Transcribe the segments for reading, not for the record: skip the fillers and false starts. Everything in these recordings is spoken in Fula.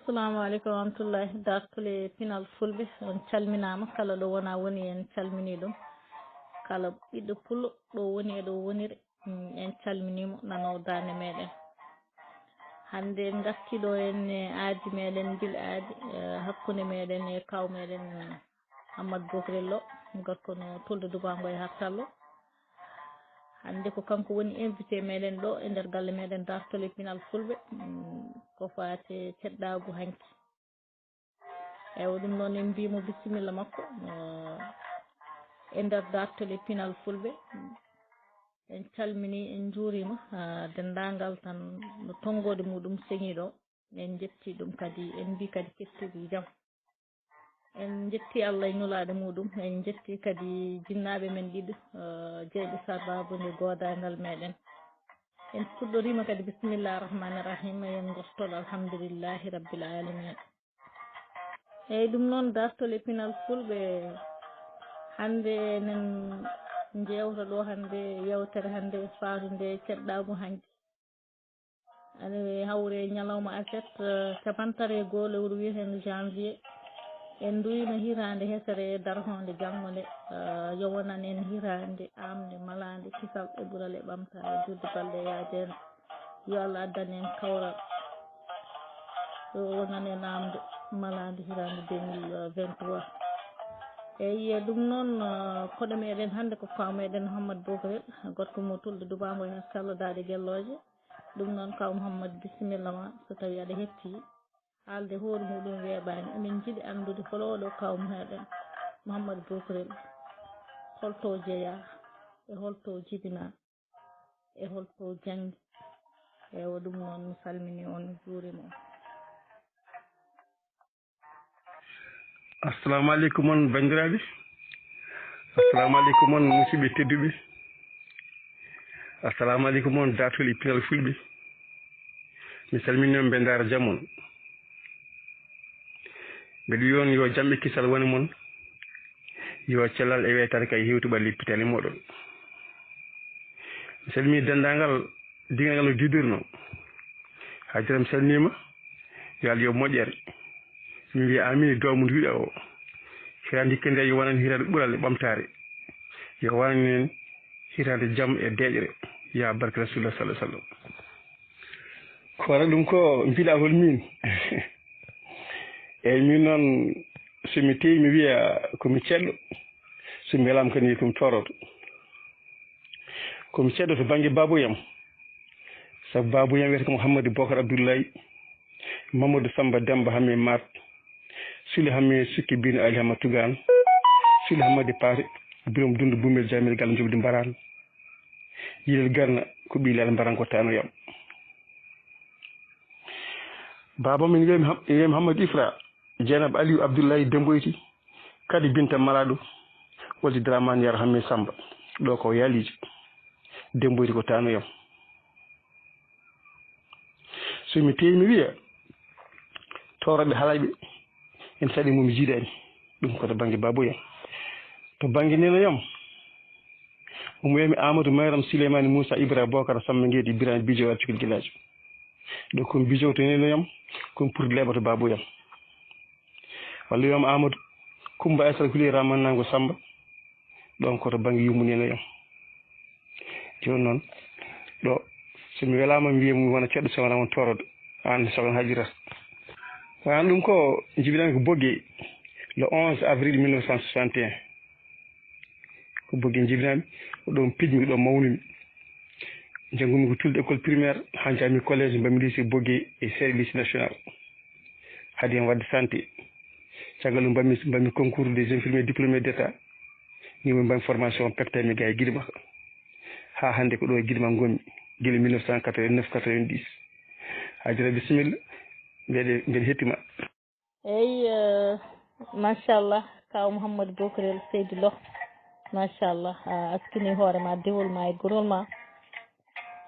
Assalamu alaikum warahmatullahi dartule pinal fulɓe on calminama kala ɗo wona woni en calmini ɗum kala ɓiɗɗo pullo ɗo woni eɗo woniri en calminimo nanowo dande meɗen hande en gartiɗo en e aadi meɗen guila aadi hakkude meɗen e kaw meɗen Hammadou Bokrel Lo gorko no Tulde Dubango e Hartallo hande ko kanko woni invité meɗen ɗo e nder galle meɗen dartole pinal fulɓe ko fate teɗɗagu hanki eyyi ɗum noon en mbimo bisimilla makko e nder dartole pinal fulɓe en calmini en juurima dendagal tan no tonggode muɗum seŋi ɗo en jetti ɗum kadi en mbi kadi kettiɗo jaam en jetti Allah e ñulaɗo muɗum en jetti kadi jinnaɓe men ɗiɗo Dieynaba Sall Babounde godagal meɗen en puɗɗorima kadi bisimillahi rahmani rahim en gostoɗo alhamdulillahi rabbil alamin eyyi ɗum noon dartole pinal fulɓe hande enen jewta ɗo hande yewtere hande fatude ceɗɗagu hanki ane hawre ñalawma aset capantare e goho lewru wiyeten janvier en duyima hirande hesere darhonde janggo nde yo wonan en hirande amde malade kisal e ɓuural e ɓamtare judde balɗe yaadeno yo Allah addane en kawral yo wonan en amde malade hirande 2023 eyyi ɗum noon koɗo meɗen hande ko kaw meɗen Hammadou Bokrel gorko mo Tulde Dubango e Hartallo Daade Guelloje ɗum noon kaw Mouhamadou bisimilla ma so tawi aɗa hetti haalde hoore muɗum weeɓani emin jiiɗi andude holoɗo kaw meɗen Mouhamadou Bokrel holto jeeya e holto jibina e holto janggi eyyi ɗum noon mi salmini on mi juurima on assalamu aleykum on bandiraɓe assalamu aleykum on musidɓe tedduɓe assalamu aleykum on datole pinal fulɓe mi salmini on ɓendara jaam on mbeɗa wiyon yo jamɓe kisal woni moon yo cellal e weytare kay hewtuɓal lippitane moɗon mi salmini dendagal dingal no didirno haydara mi salmima yo Allah yo moƴƴere mi wiya amini dowmudo wiɗa o hirande hikka nde yo wonan hirande ɓuural e ɓamtare yo wonan en hirande jaam e deƴre ya barke rasulullah sallah sallam ko waɗa ɗum ko mbiɗa hol min eyyi min noon somi tewi mi wiya komi ceɗɗo somi welama kadi komi toroto komi ceɗɗo to banggue baboyam saabu baboyam wiyata ko Mouhamadou Bocar Abdoulaye Mamadou Samba Demba Hamme Mat Sule Hamme Sukki Bine Ali Hamad Tougane Sule Hamadi Paate Birom Dundu Bumel Jamil Gallo Jobdi Mbaran Yilel Garna ko ɓiilal Mbaran ko tanoyam baba min wiye Mouhamadou Ifra Dieynaba Aliou Abdoulaye Demboyti kadi Binta Malaɗo Wolde Dramane Yara Hamme Samba ɗo ko yaaliji Demboyti ko tanoyam somi tewi mi wiya toroɓe haalayɓe en saɗi mumi jiiɗani ɗum koto banggue baboyam to banggue nenoyam omo wiyami Amadou Mayram Souleymane Moussa Ibra Bocar Samba Guedi Birane Bidio artikul guillaji ɗo komi Bidio to nenoyam komi pour leɓa to baboyam walla wiyama Amadou Coumba Aissata Huuli Ramannago Samba ɗon koto banggue yummu nenoyam joni noon ɗo somi welama mi wiya mi wona ceɗɗo so wona won torodo an sogon hajirata wan ɗum ko jibinami ko Bogué le 11 avril 1961 ko Bogué jibinami ko ɗon pijmi ɗo mawnumi janggumi ko Tulde école primaire ha jami collége mbami lycée Bogué e série lycée national haadi hen wadde santé caggal ɗum mbami concours des infirmiers diplômés d' état ni mbami formation pectami ga e Guiɗima ha hande ko ɗo e Guiɗima gonmi guila 1989 90 hajira bisimilla mbeɗe hettima eyyi machallah kaw Mouhamadou Bokrel Seydou Lo machallah a askini hoorema dewol ma e gurol ma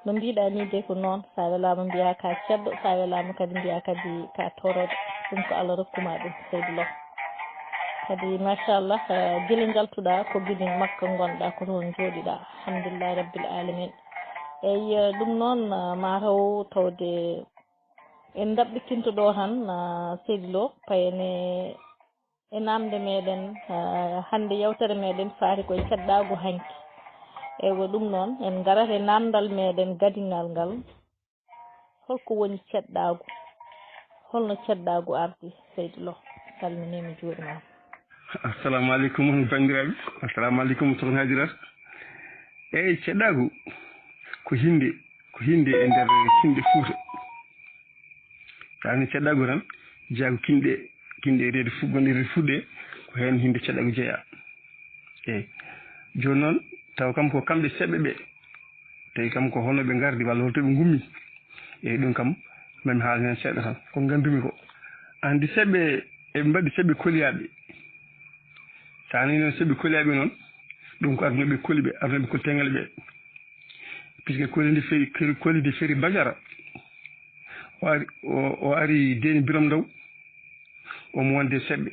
no mbiɗa ni de ko noon sa welama mbiya ka ceɗɗo sa welama kadi mbiya kadi ka toroɗo ɗum ko Allah rokkuma ɗum Seydou Lo kadi machallah guila jaltuɗa ko guila makka gonɗa ko toon jooɗiɗa alhamdulillahi rabbil alamin eyyi ɗum noon mataw tawde en ɗaɓɓitinto ɗo tan seydi Lo payene e namde meɗen hande yewtere meɗen faati koye caddagu hanki eywa ɗum noon en garat e namdal meɗen gadingal ngal holko woni caddagu holno caddagu ardi seydi Lo salminima juuɗema. assalamu aleykum bandiraɓe, assalamu aleykum sokhna Hadirat. eyyi caddagu ko hinde e nder kinde Fouta. tawni caddagu tan jaago kinde reede gonɗe fuɗɗe ko hen hinde caddagu jeeya. eyyi joni noon taw kam ko kamɓe seɓɓe ɓe tawi kam ko holno ɓe gardi walla holto ɓe gummi. eyyi ɗum kam mami haalni hen seeɗa tan ko gandumi ko andi seɓɓe eɓe mbaɗi seɓɓe koliyaɓe. sa ani noon seɓɓe koliyaɓe noon ɗum ko arnoɓe koliɓe arnoɓe koli tengale ɓe puisque kolide feeri Badiara o ari Déni Biram Ndaw omo wonde seɓɓe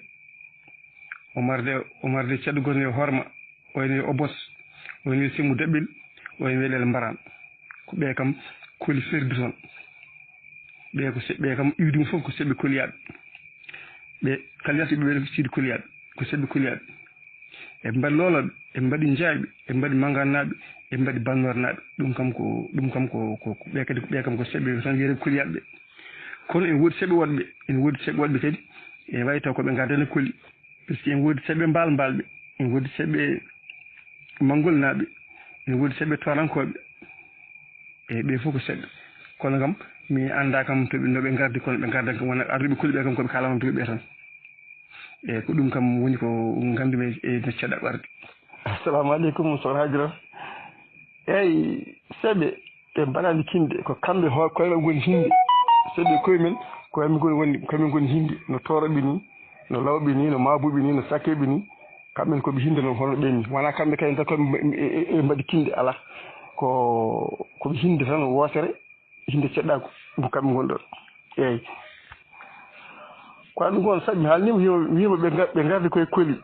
o marde caddugoto nde Horma oyne Obos oyne Sémou Daɓɓel oyne Welel Mbaran ko ɓe kam koli ferdi toon ɓe kam iwdi mum fof ko seɓɓe koliyaɓe ɓe kalyata ɓe siidi koliyaɓe ko seɓɓe koliyaɓe eɓe mbaɗi loloɓe eɓe mbaɗi jaaɓe eɓe mbaɗi mangannaɓe eɓe mbaɗi bannor-naɓe ɗum kam ko ɓe kadi ɓe kam ko seɓɓe tan wiyete koliyaɓe ɓe kono ene woodi seɓɓe woɗɓe kadi ene wawi taw koɓe gardane koli par ce que ene woodi seɓɓe mbalɓe ene woodi seɓɓe mangol naɓe ene woodi seɓɓe torankoɓe eyyi ɓe fof ko seɓɓe kono kam mi anda kam noɓe gardi kono ɓe gardan kam wona arduɓe koli ɓe kam koɓe kalama ɓe tan eyyi ko ɗum kam woni ko gandumi e caddagu ardi. assalamu aleykum sokhna Hadirat. eyyi seɓɓe ɓe mbaɗani kinde ko kamɓe koyemen goni hinde seɓɓe koyemen koyemen goni hinde no toroɓe ni no lawɓe ni no mabuɓe ni no sakkeɓe ni kamɓen koɓe hinde noon hono ɓenni wona kamɓe kay tan koɓe mbaɗi kinde ala koɓe hinde tan wosere hinde caddagu ɗum kamɓe goni ɗon. eyyi ko ɗum gon saɗi mi haalnima wima ɓe gardi koye koli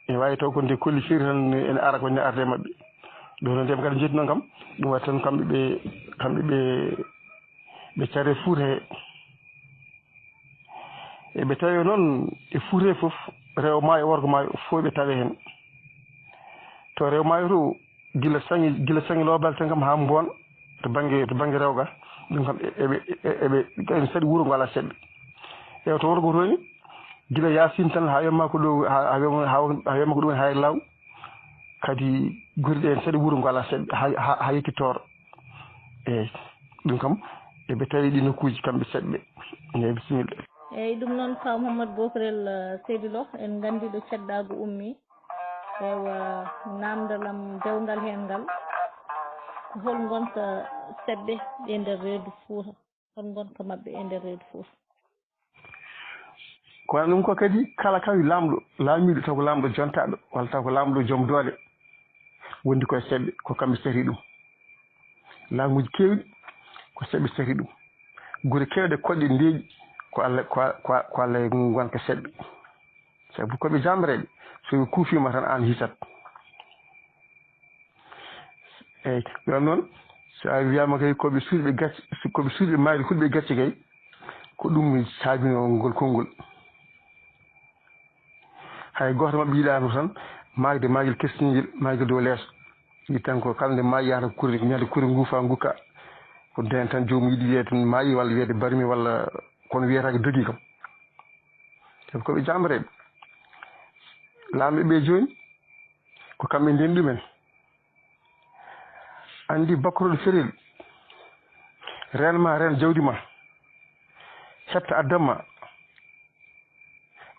ene wawi taw ko nde koli feeri tan ene ara ko nde arde mabɓe ɗo noon nde ɓe gara jetti noon kam ɗum waɗi tan kamɓe ɓe care Fouta he eɓe tawi noon e Fouta he foof rewo maayo worgo maayo fof ɓe tawe hen to rewo maayo to gila sangi lobal tan kam ha Mbon to banggue rewga ɗum kam eɓe saɗi wuuro ngo ala seɓɓe ewa to worgo toni gila Yasine tan ha wiyama ko ɗo ha wiyama ko ɗum woni hayre law kadi gurɗe en saɗi wuuro ngo ala seɓɓe ha yetti Toro. eyyi ɗum kam eɓe tawi ɗi nokkuji kamɓe seɓɓe eyyi bisimilla. eyyi ɗum noon kaw Mamadou Bokarel Seydi Lo en gandi ɗo caddagu ummi ewa namdalam dewgal hen ngal ko hol gonta seɓɓe e nder reedu Fouta hol gonka mabɓe e nder reedu Fouta. kono ɗum ko kadi kala kawi laamiɗo taw ko laamɗo jontaɗo walla taw ko laamɗo joom doole wondi koye seɓɓe ko kamɓe sehri ɗum laamuji kewɗi ko seɓɓe sehri ɗum guure kewɗe koɗɗe ndeeƴi ko Allah e gonka seɓɓe sabu koɓe jamreɓe soɓe kuufima tan an hisat. eyyi ɗon noon sa wiyama kay koɓe suuɗɓe maayde hulɓe gacce kay ko ɗum saabino ngol konngol hay goto mabɓe yiiɗano tan maagel kestingel maagel dow leeso yi tan ko kala nde maayi yahata kuure ñande kuure nguufa ngukka ko den tan jomum yiiɗi wiyede tan maayi walla wiyede barmi walla kono wiyetake dogui kam sabu koɓe jamreɓe laamɓe ɓe joni ko kamɓe ndeni ɗumen andi bakoroɗo ferel renma ren jawdi ma hetta addama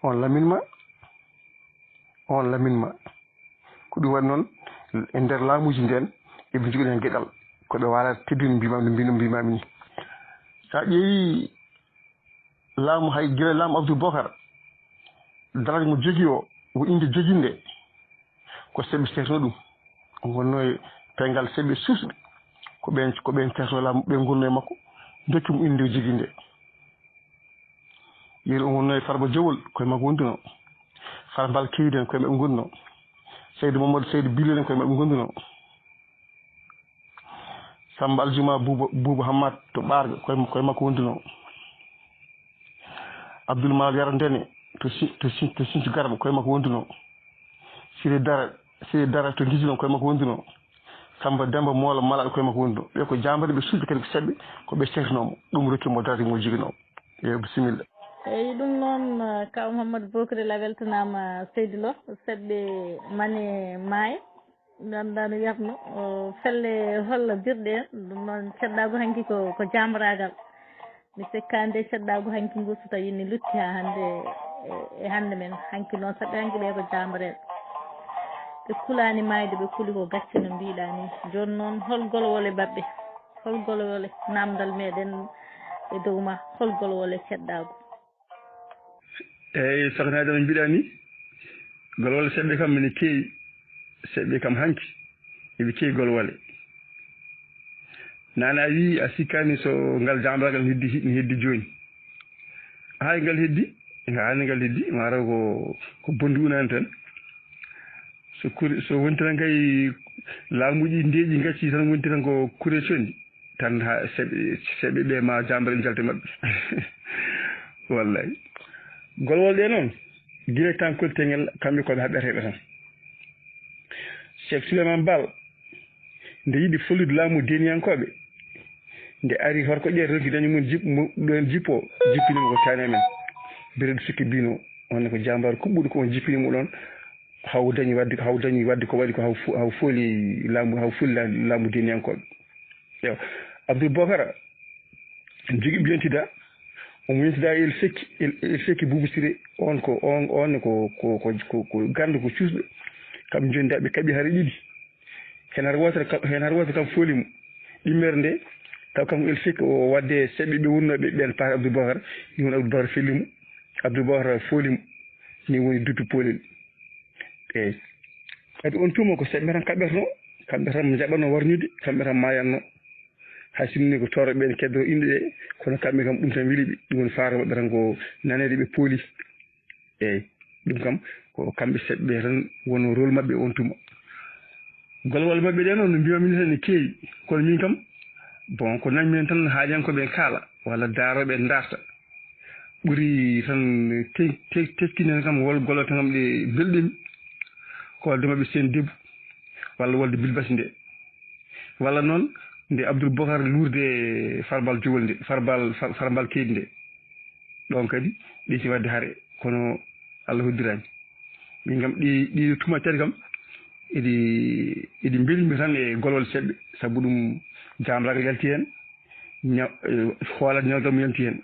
on laminma ko ɗum waɗi noon e nder laamuji nden eɓe jogui hen gueɗal koɓe waalata teddino mbimami ni sa ƴeewi laamu hay guila laamu Abdou Bocar daraja mo jogui o inde joguinde ko seɓɓe ceerno ɗum o gonno e pengal seɓɓe susɓe ko ɓen ceerno laamu ɓe gonno e makko dokkimo inde joguinde yeeri o gonno e Farba Diawol koye makko wonduno Farbal Keydi en koye maɓɓe gonno Seydou Mamadou Seydou Bilel en koye maɓɓe gonduno Samba Aljuma Bouba Hammad to ɓarga koye makko wonduno Abdoul Mal yarandene to sinci garba koye makko wonduno siri dara to gisino koye makko wonduno Samba Demba Moola Malaɗo koye makko wonduno ɓe ko jambade ɓe suuɗi kadi ko seɓɓe ko ɓe cehtinomo ɗum rokkimo darde mo jiginomo yo bisimilla eyyi ɗum noon kaw Mouhamadou Bocarel a weltanama Seydi Lo seɓɓe mane maayo ganduɗa no wiyatno felle holladirɗe en ɗum noon ceddago hanki ko jamragal mi sikkande ceddago hanki ngu so tawi ni lutti ha hande e hande men hanki noon saɓe hanki ɓe ko jamreɓe ɓe kulani mayde ɓe kuuli ko gacce no mbiɗa ni joni noon hol golwole mabɓe hol golwole namdal meɗen e dow ma hol golwole ceddago eyyi sokhna Adama mbiɗa ni golwole seɓɓe kam mine keewi seɓɓe kam hanki eɓe keewi golwole nane a wi a sikkani so ngal jamragal heddi joni hay ngal heddi hani ngal heddi mataw ko bonndi unani tan so wonti tan kay laamuji ndeeƴi gacci tan wonti tan ko kure condi tan ha seɓɓe ɓe ma jamre jalte mabɓe wallahi golwol ɗe noon guila tan koltengel kamɓe koɓe haɓeteɓe tan Cheikh Souleymane Baal nde yiɗi follude laamu deniyankoɓe nde ari horko ƴeeto ronki dañi ɗon jippo jippinimo ko tani men bireɗo sikki bino onne ko jambaru kuɓɓuɗo ko on jippinimo ɗon haw dañi wadde ko waɗi ko haw fooli laamu deniyankoɓe eyo Abdoul Bocara jogui ɓiyantida omo yentida el sekki Boubou Siré on ko gande ko cuusɓe kam joni ɓe kaaɓi haara ɗiɗi hen har wotere kam foolimo ɗimmere nde taw kam el sekki o wadde seɓɓe ɓe wonnoɓe ɓen paata Abdoul Bocara ni woni Abdoul Bocara fellimo Abdoul Bocara foolimo ni woni duppi poolel eyyi kadi on tuma ko seɓɓe tan kaɓɓerno kamɓe tan jaɓatno warñude kamɓe tan mayanno hay sinni ko toroɓe ɓe ne keddo inde ɗe kono kamɓe kam ɗum tan wiliɓe ɗum woni faaro maɓɓe tan ko nanede ɓe pooli eyyi ɗum kam ko kamɓe seɓɓe tan woni rôle mabɓe on tuma golwal mabɓe ɗe noon no mbiyamini tan ne keewi kono min kam bon ko nanmi tan haaƴankoɓe kaala walla daaroɓe darta ɓuuri tan teskinen kam wol gollote kam ɗe belɗimi ko walde mabɓe sen debbo walla wolde bilbasi nde walla noon nde Abdoul Bocara luurde farbal jogol nde farbal keydi nde ɗon kadi ɗeeti wadde haare kono Allah hoddirani min kam ɗi tuma tati kam eɗi belmi tan e golwal seɓɓe saabu ɗum jamragal yalti hen hoolat ñawdam yalti hen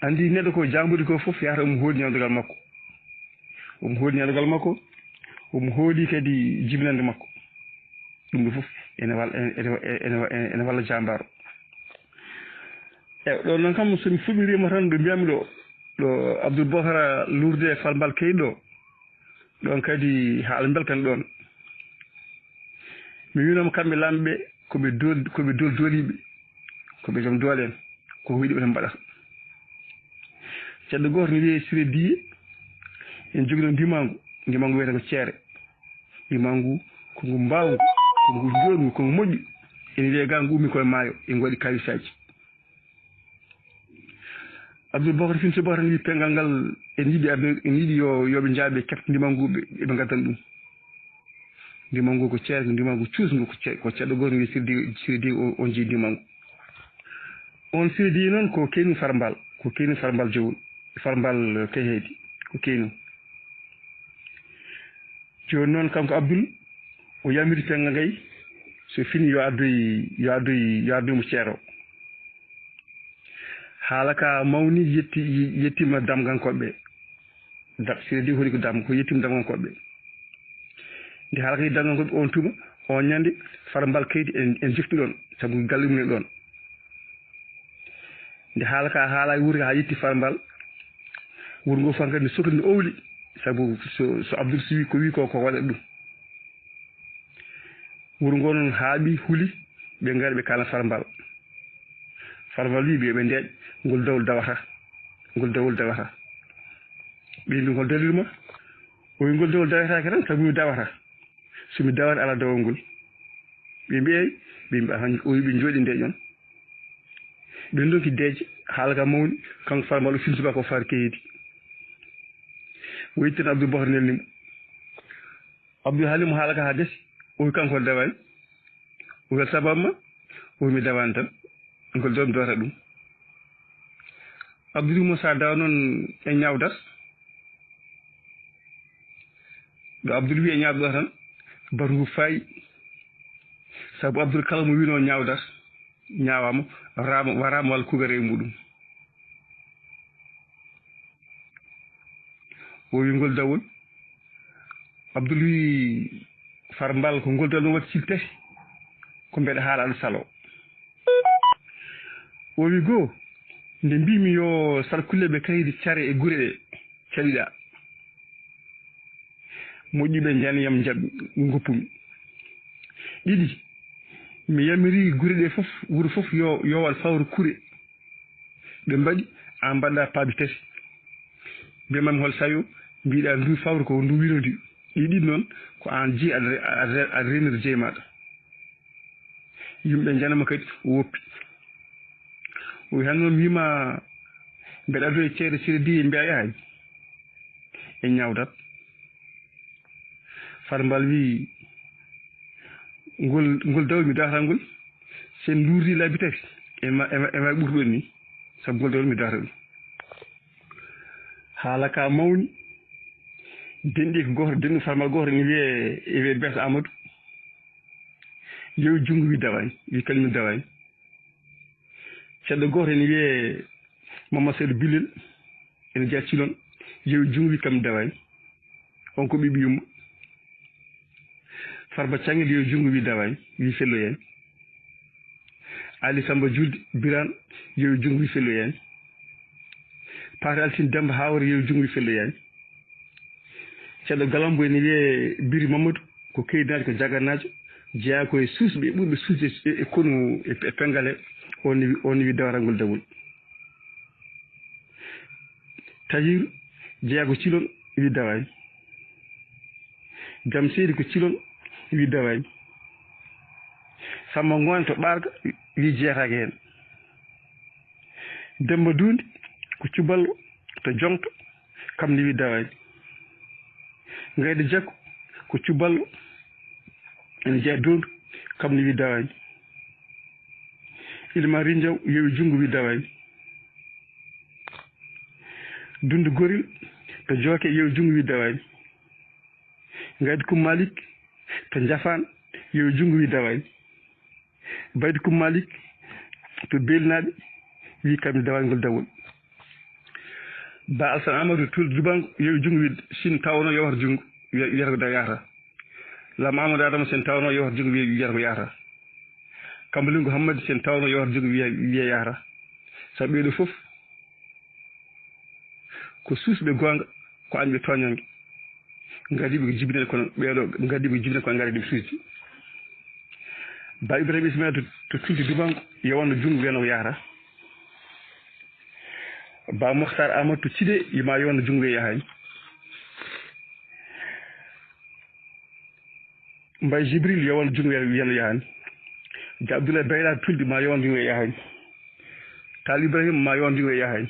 andi neɗɗo ko jambude ko foof yahata omo hooli ñawdogal makko omo hooli kadi jibinande makko ɗum ɗo foof ene walla jambaro eyyi ɗon noon kam somi fuɗɗirima tan ɗo mbiyami ɗo Abdoul Bocara luurde farbal keyɗi ɗon kadi haala beltan ɗon mi winoma kamɓe lamɓe koɓe dooliɓe koɓe joom doole en ko huyɗiɓe tan mbaɗata ceɗɗo goto ne wiye Siré Diye en joguino ndimangu wiyete ko ceere ndimangu ko ngu mbawngu ko ngu jooɗngu ko ngu moƴƴu ene wiye ga ngu ummi koye maayo e ngu waɗi kawisaji Abdoul Bocara fin sobaka tan wi pengal ngal en yiɗi yoɓe jaaɓe kefte ndimanguɓe eɓe gaddana ɗum ndimangu ko ceere ko ndimangu cuusngu ko ceɗɗo goto ne wiye Siré Diye on jeeyi ndimangu on Siré Diye noon ko keynu farbal jowol farbal kaheedi ko keynu joni noon kanko Abdoul o yamiri pengal ngay so fini yo addoymo ceero haala ka mawni yettima damgankoɓe Siré Diye holi ko ko yettima damgankoɓe nde haala ka yi damgankoɓe on tuma on ñande farbal kaydi en jifti ɗon saabu galle mumen ɗon nde haala ka haala wuuri ha yetti farbal wuuro ngo fan kadi ne sohli ne owli saabu so Abdoul si wi ko wi ko waɗat ɗum wuuro ngo noon haaɓi huuli ɓe ngari ɓe kalna farbal wi ɓe ndeeƴ ngol dawol dawata ɓe mbi ngol dalilma o wi ngol dawol dawetake tan saabu mi dawata somi dawata ala dawol ngol ɓe mbi eyi ɓe mbi o wi ɓe jooɗi ndeeƴon ɓe donki deeje haala ka mawni kanko farmal o filtiba ko faari keyidi o yettin Abdou Bakar nelnimo Abdou haalimo haala ka ha gasi o wi kanko dawani o wi sababu ma o wi mi dawani tan ngol domi dowata ɗum Abdou wimo sa dawa noon e ñawdat ɗo Abdoul wi e ñawdat tan batu ngu fayi sabu Abdoul kala mo wino ñawdat ñawama warama walla kugare e muɗum o wi ngol dawol Abdoul wi far mbal ko ngol dawol watti tati ko mbeɗa haala aɗa salo o wi goo nde mbimi yo salkulleɓe kaydi care e gure ɗe caɗiɗa moƴƴiɓe janiyam jaɓi goppumi ɗiɗi mi yamiri gure ɗe fof wuuro fof yowal fawru kure ɓe mbaɗi an mbaɗɗa paabi tati mbiyamami hol sayo mbiɗa ndu fawru ko ndu winodi ɗiɗi noon ko an ji aɗa renir jeey maɗa yimɓe janama kadi o woppi o wi han noon wima mbeɗa ado e ceere sire di mbiya yahay e ñawdat far mbal wi ngol daw mi dawata ngol sen ndurdi laabi tati ema ɓurɗon ni sabu ngol daw mi dawata ɗum haala ka mawni denɗi ko goto denɗi farmal goto ne wiye Bes Amadou yewi junngo wi dawani wi kalmi dawani ceɗɗo goto ene wiye Mamadou Seydou Bilel ene jeeya Cilon yewi junngo wi kam dawani on ko ɓiɓi yumma Farba Cangel yewi junngo wi dawani wi felloyani Ali Samba Julde Birane yewi junngo wi felloyani Paate Altine Demba Hawre yewi junngo wi felloyani ceɗɗo Galambo ene wiye Biri Mamadou ko keydaji ko jagannajo jeeya koye suusɓe ɓurɓe suusde e konu e pengal he on wi dawarangol dawol Tahiru jeeya ko Cilon wi dawani Jam Seydi ko Cilon wi dawani Samba Ngoone to Ɓarga wi jeeyatake hen Demba Duundi ko Cuballo to Jonto kamne wi dawani Gayde Jakku ko Cuballo ene jeeya Dondu kamne wi dawani Ilma Rindiaw yewi junngo wi dawani Dundu Goril to Jooke yewi junngo wi dawani Gayde Malik to Jafaan yewi junngo wi dawani Bayde Malik to Belnaɓe wi kamne dawani ngol dawol Ba Alsan Amadou Toul Dubango yewi junngo wi sin tawno yowata junngo wiyata ko da yahata Lam Amadou Adama sen tawno yowata junngo wiyata ko yahata Kambalingo Hammadi sen tawno yowata junngo wiya yahata sabu ɓeeɗo fof ko suusɓe gonga ko añɓe toñange gadiɓe ko jibinede kono ɓeeɗo gadiɓe ko jibinede kono ngari ɗum suusi Ba Ibrahima Ismaila to Tulti Dubango yowano junngo wiyano ko yahata Ba Mokhtar Amadou to Thidé yima yowano junngo wiya yahani Mbaye Jibril yowano junngo wiyano yahani Dia Abdoulaye Bayla Tulde ma yowano junngo wiya yahani Tal Ibrahima ma yowano junngo wiya yahani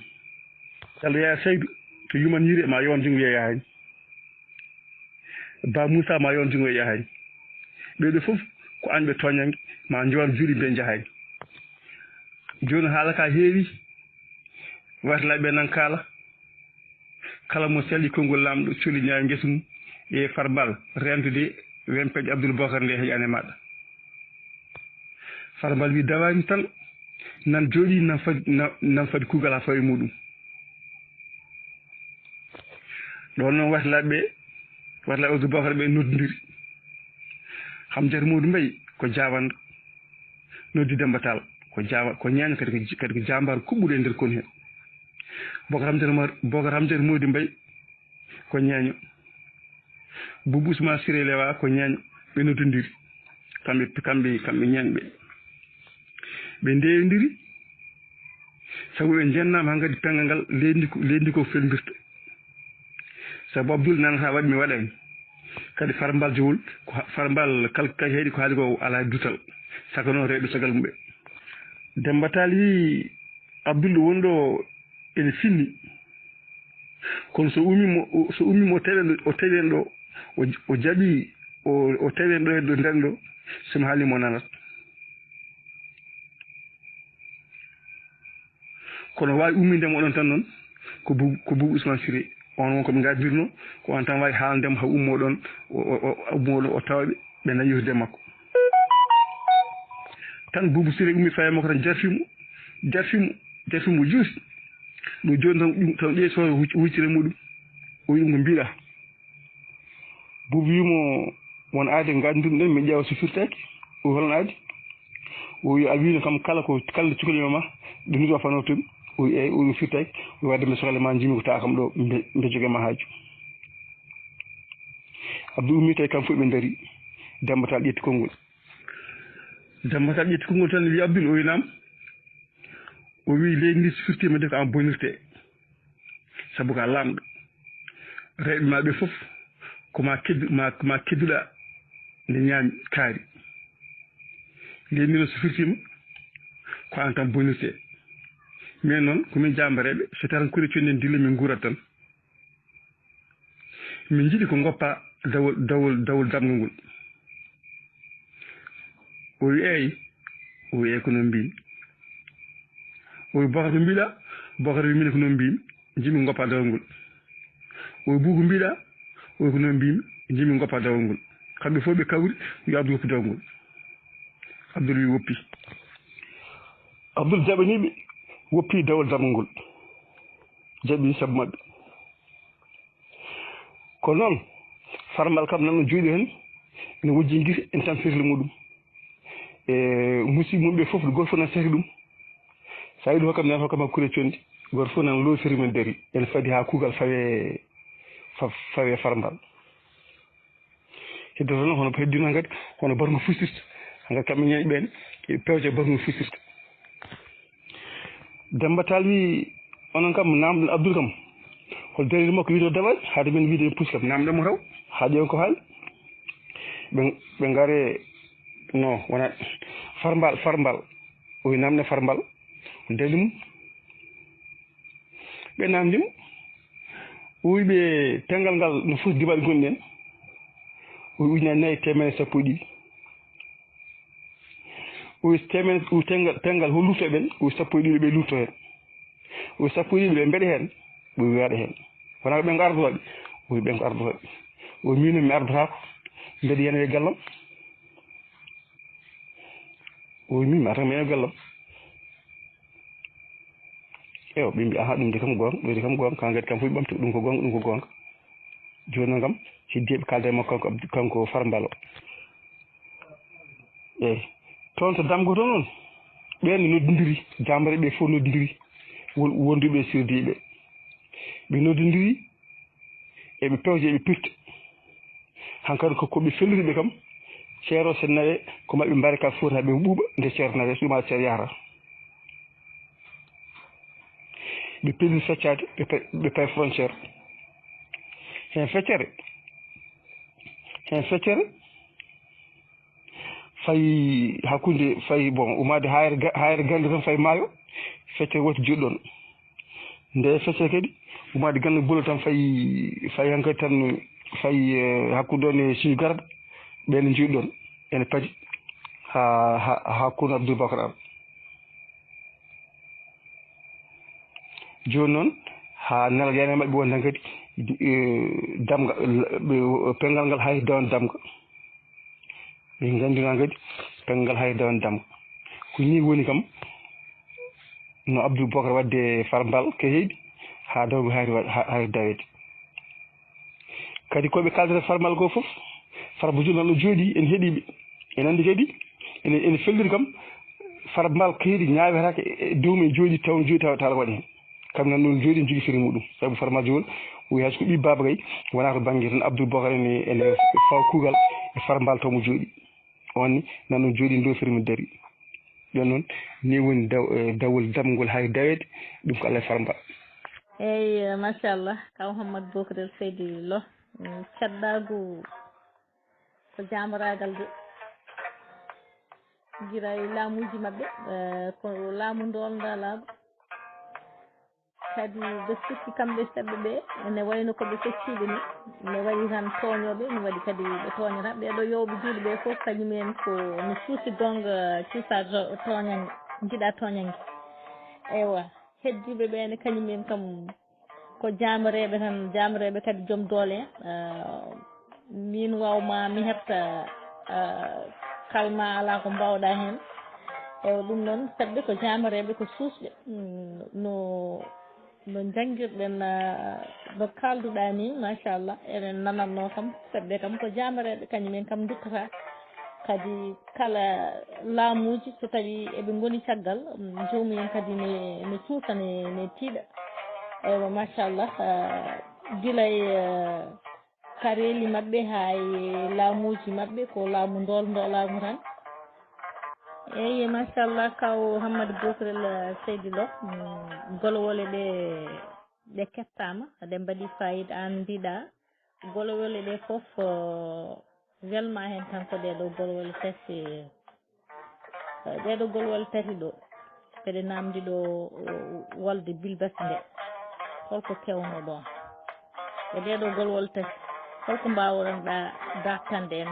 Diallo Yaya Seydou to Yuman Yire ma yowano junngo wiya yahani Ba Moussa ma yowano junngo wiya yahani ɓeeɗo fof ko añɓe toñange ma jowan juuɗe mbiye jahani joni haala ka heewi wartalaɓe nan kala mo selli konngol lamɗo coli ñaawi guesu mum e farbal rentude wempeje Abdoul Bocar nde heeƴi ane maɗa farbal wi dawani tan nan jooɗi nan fadi kuugal ha fawi muɗum ɗon noon wartalaɓe Abdoul Bocar ɓe noddodiri Hamdiata Modou Mbaye ko jawanda noddi Demba Tall ko ñaño kadi ko jambar kuɓɓuɗo e nder koni he Bocar Hamdiata Modou Mbaye ko ñaño Boubou Ousmane Siré Lewa ko ñaño ɓe noddodiri kamɓe ñañɓe ɓe ndewdiri sabu ɓe jennama hankkadi pengal ngal leydi ko felbirta sabu Abdoul nanata waɗi mi waɗani kadi farmbal jowol ko farmbal kala heeɗi ko haali ko ala dutal sakano rewɓe sagal mumɓe Demba Tall wi Abdoul wonɗo ene finni kono so ummimo o tawen ɗo o jaɓi o tawen ɗo e ɗo nden ɗo somi haalimo nanat kono wawi ummindemo oɗon tan noon ko Boubou Ousmane Siré on won koɓe gaddirno ko on tan wawi haaldemo ha ummoɗon o tawaɓe ɓe nayyirde makko tan Boubou Siré ummi faye makko tan jarfimo juusi ɗum joni tan ƴeeso huccire muɗum o wi ɗum ko mbiɗa Boubou wimo won aade ganduɗen min ƴeewa so firtaki o holno aadi o wi a wino kam kala cukalima ma ɗo nit wa fanotomi o wi eyyi o wi firtaki o wi wadde mi sohla ma jimi ko tawa kam ɗo mbe joguema haaju Abdou ummi tawi kam fof ɓe daari Demba Tall ƴetti konngol tan wi Abdoul o wi nam o wi leydi ndi so firtima de ko an bonirte sabu ko a lamɗo rewɓe ma ɓe fof koma kedduɗa nde ñaami kaari leydi ndi noon so firtima ko an tan bonirte mais noon komin jambareɓe so tan kuri condi en dilla min guurat tan min jiiɗi ko goppa dawol damgol ngol o wi eyyi ko noon mbimi o wi Bocar ko mbiɗa Bocar wi min ko noon mbimi jimi goppa dawol ngol o wi Boubou ko mbiɗa o wi ko noon mbimi jimi goppa dawol ngol kamɓe fof ɓe kawri yo Abdou woppu dawol ngol Abdoul wi woppi Abdoul jaɓaniɓe woppi dawol damgol ngol jaɓi sabu mabɓe ko noon farmal kam nanno juuɗe hen ene wojji guite en tan firli muɗum e musidɓe mum ɓe fof goto fof nan sehli ɗum sa yiɗi hokkam nan hokkam hakkure condi goto fof nan lofirima daari ene faadi ha kuugal fawe farmbal heddo toon hono heddino kadi hono barngu fustirta hankkadi kamɓe ñeeƴe ɓene eɓe pewje barngu fustirta Demba Tall wi onon kam namɗon Abdoul kam hol daride makko wiide o dawani haade men wiide puus kam namɗemo taw ha ƴeewen ko haali ɓe gaare non wona farbal o wi namde farbal darde mum ɓe namdimo o wi ɓe tengal ngal no foti dibaɗe gonɗen o wi ujunere nayyi temedde sappo e ɗiɗi o wi tengal ho lufto ɓen o wi sappo e ɗiɗi ɓe lufto hen o wi sappo e ɗiɗi ɓe mbeɗa hen o wi weeɗa hen wona ɓen ko ardoɓe o wi ɓen ko ardoɓe o wi min mi ardotako mbeɗa yanoye gallam o wi min mi artaka mi yanoye gallam eyo ɓe mbi aha ɗum de kam gonga ɗo de kam gonga kan kadi kam fof ɓamti ɗum ko gonga joni noon kam heddiɓe kalda e makko kanko farbal o eyyi toon to damgo to noon ɓenne noddidiri jambare ɓe fof noddidiri wonduɓe sirdiɓe ɓe noddidiri eɓe pewje eɓe pirta hankkadi koɓe fellitiɓe kam ceero sen nawe ko maɓɓe mbari ka foti haɓe ɓuuɓa nde ceero nawe so ɗum ceero yahata ɓe pelli feccade ɓe pay frontiére hen feccere fayi hakkude fayi bon umade hayre gande tan fayi maayo feccere woto jiɗɗon nde feccere kadi umade gande bulo tan fayi hankkadi tan fayi hakkude ɗon e suñu garda ɓenne jiɗɗon ene paadi ha kono Abdoubacar am joni noon ha nela yana mabɓe won tan kadi damga pengal ngal hay dawan damga ɓe gandina kadi pengal ngal hay dawan damga ko ni woni kam no Abdoubacar wadde farbal keeɗi ha dawgo hayri dawede kadi koɓe kaldata farmal ko foof farba joni tan no jooɗi ene heeɗiɓe ene andi kadi ene felliri kam farbal keeɗi ñawetake e dow men jooɗi taw jooɗi tawa waɗi hen kam nan ɗon jooɗi en jogui firi muɗum saabu farmal joni o hayso ko ɓi baba gay wona to banggue tan Abdoubacar ene fawa kuugal e farbal taw mo jooɗi on ni nan ɗon jooɗi ndo firimi daari ɗon noon ni woni dawol damgol hay dawede ɗum ko Allah e farbal eyyi machallah kaw Mouhamadou Bocar Seydi Lo caddagu ko jamaragal de guila e laamuji mabɓe ko laamu ndolda laaɓa kadi ɓe sikki kamɓe seɓɓe ɓe ene wayno koɓe fecciɓe ni ne waɗi tan tooñoɓe ne waɗi kadi ɓe tooñata ɓeɗo yowɓe juuɗe ɓe fof kañumen ko mi suusi gonga cuusa tooñange jiiɗa tooñange eywa heddiɓe ɓene kañumen kam ko jamareɓe tan jamareɓe kadi joom doole min wawma mi hefta kalma ala ko mbawɗa hen eywa ɗum noon seɓɓe ko jamareɓe ko suusɓe no jangguirɗen no kalduɗa ni machallah eɗen nananno kam seɓɓe kam ko jamareɓe kañumen kam duttata kadi kala laamuji so tawi eɓe goni caggal jomumen kadi ne cuusa ne tiiɗa eywa machallah guilay kareli mabɓe hay laamuji mabɓe ko laamu ndolaamu tan eyyi machallah kaw Hammadou Bokarel Seydi Lo golowole ɗe kettama ɗe mbaɗi fayida an mbiɗa golowole ɗe foof welma hen tan ko ɗeɗo golowole tati ɗeɗo golowole tati ɗo kadi namdi ɗo wolde bilbasi nde holko kewno ɗon e ɗeɗo golwol tati holko mbawɗon dartande en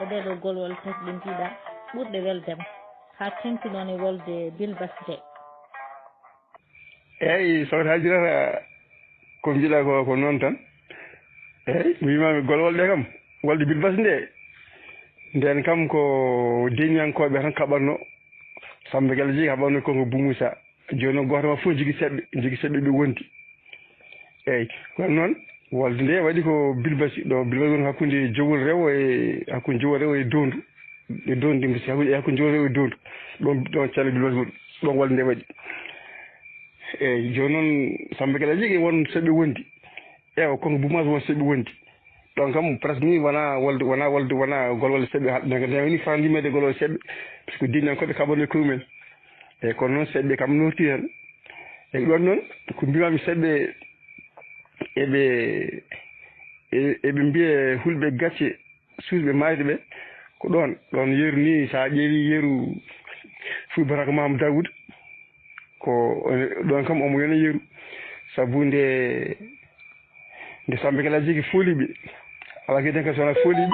e ɗeɗo golwol tati ɗe mbiɗa ɓurɗe weldema ha tengti noon e wolde bilbasi nde eyyi sohna Hajirata ko mbiɗa ko noon tan eyyi mi wimami golwol ɗe kam wolde bilbasi nde nden kam ko deñiyankoɓe tan kaɓatno Samba Guello Jeeri kaɓatno konko Bou Moussa joni noon goto ma fof jogui seɓɓe ɓe wonti eyyi kono noon wolde nde waɗi ko bilbasi ɗo bilbasi woni hakkude jowol rewo e dondu dimsi hakkude jowol rewo e dondu ɗon cella bilbasi woni ɗon wolde nde waɗi eyyi joni noon Samba Guello Jeeri won seɓɓe wondi eywa konko Bou Moussa won seɓɓe wondi ɗon kam presque ni wona golwol seɓɓe nde woni fandimede golwol seɓɓe par ce que dinankoɓe kaɓano komumen eyyi kono noon seɓɓe kam norti hen eyyi ɗon noon ko mbimami seɓɓe eɓe mbiye hulɓe gacce suusɓe mayde ɓe ko ɗon yeeru ni sa ƴeewi yeeru Fuy Baraka Mamadou Daoud ko ɗon kam omo yona yeeru saabu nde Samba Guello Jeeri fooliɓe ala keden ka sowona fooliɓe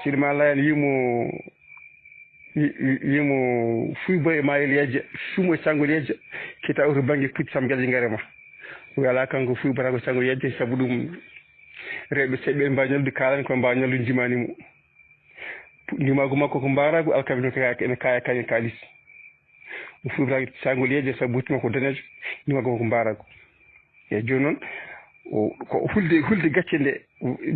Sidima Layane wimo Fuy Boy e Mayel Yejja sumo e Cangol Yejja kita oto banggue pucci Samba Guello Jeeri garema o ala kanko Fuy Baraka ko Cangol Yejja saabu ɗum rewɓe seɓɓe mbawi ñallude kalani koye mbawi ñallude jimanimo ndimago makko ko mbarago alkaɓe ene kaya kañum kalis o Fuy Baraka Cangol Yejja saabu butti makko danejo ndimago makko mbarago eyyi joni noon ko hulde gacce nde